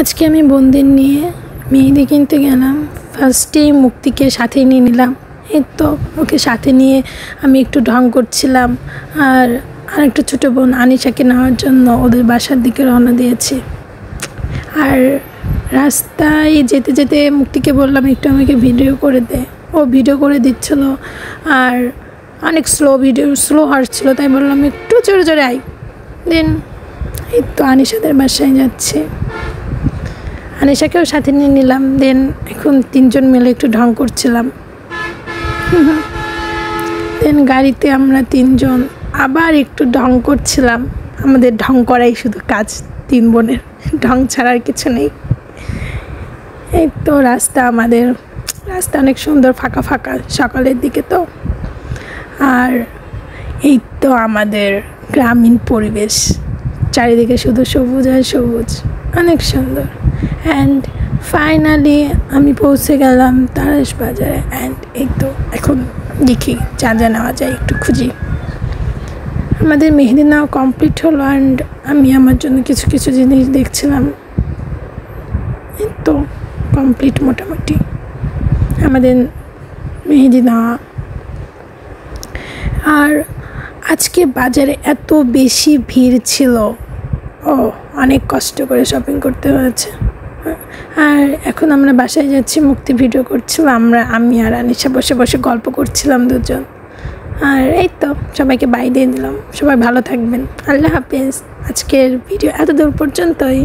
আজকে আমি বোনদের নিয়ে মেহেদি কিনতে গেলাম। ফার্স্টেই মুক্তিকে সাথে নিয়ে নিলাম। এই তো ওকে সাথে নিয়ে আমি একটু ঢং করছিলাম, আর আরেকটা ছোটো বোন আনিশাকে নেওয়ার জন্য ওদের বাসার দিকে রওনা দিয়েছি। আর রাস্তায় যেতে যেতে মুক্তিকে বললাম একটু আমাকে ভিডিও করে দে। ও ভিডিও করে দিচ্ছিল, আর অনেক স্লো হাঁটছিল, তাই বললাম একটু জোরে জোরে আই। দেন এই তো আনিশাদের বাসায় যাচ্ছে, আনিশাকেও সাথে নিয়ে নিলাম। দেন এখন তিনজন মিলে একটু ঢং করছিলাম। দেন গাড়িতে আমরা তিনজন আবার একটু ঢং করছিলাম। আমাদের ঢং করাই শুধু কাজ, তিন বোনের ঢং ছাড়ার কিছু নেই। এই তো রাস্তা অনেক সুন্দর, ফাঁকা ফাঁকা সকালের দিকে তো। আর এই তো আমাদের গ্রামীণ পরিবেশ, চারিদিকে শুধু সবুজ আর সবুজ, অনেক সুন্দর। অ্যান্ড ফাইনালি আমি পৌঁছে গেলাম তারাস বাজারে। অ্যান্ড এই তো এখন দেখি যা নেওয়া যায়, একটু খুঁজি। আমাদের মেহেদি নেওয়া কমপ্লিট হলো, অ্যান্ড আমি আমার জন্য কিছু কিছু জিনিস দেখছিলাম। এই তো কমপ্লিট মোটামুটি আমাদের মেহেদি নেওয়া। আর আজকে বাজারে এত বেশি ভিড় ছিল, অনেক কষ্ট করে শপিং করতে হয়েছে। আর এখন আমরা বাসায় যাচ্ছি, মুক্তি ভিডিও করছিলাম, আমি আর আনিশা বসে বসে গল্প করছিলাম দুজন। আর এই তো সবাইকে বাই দিয়ে দিলাম। সবাই ভালো থাকবেন, আল্লাহ হাফেজ। আজকের ভিডিও এত দূর পর্যন্তই।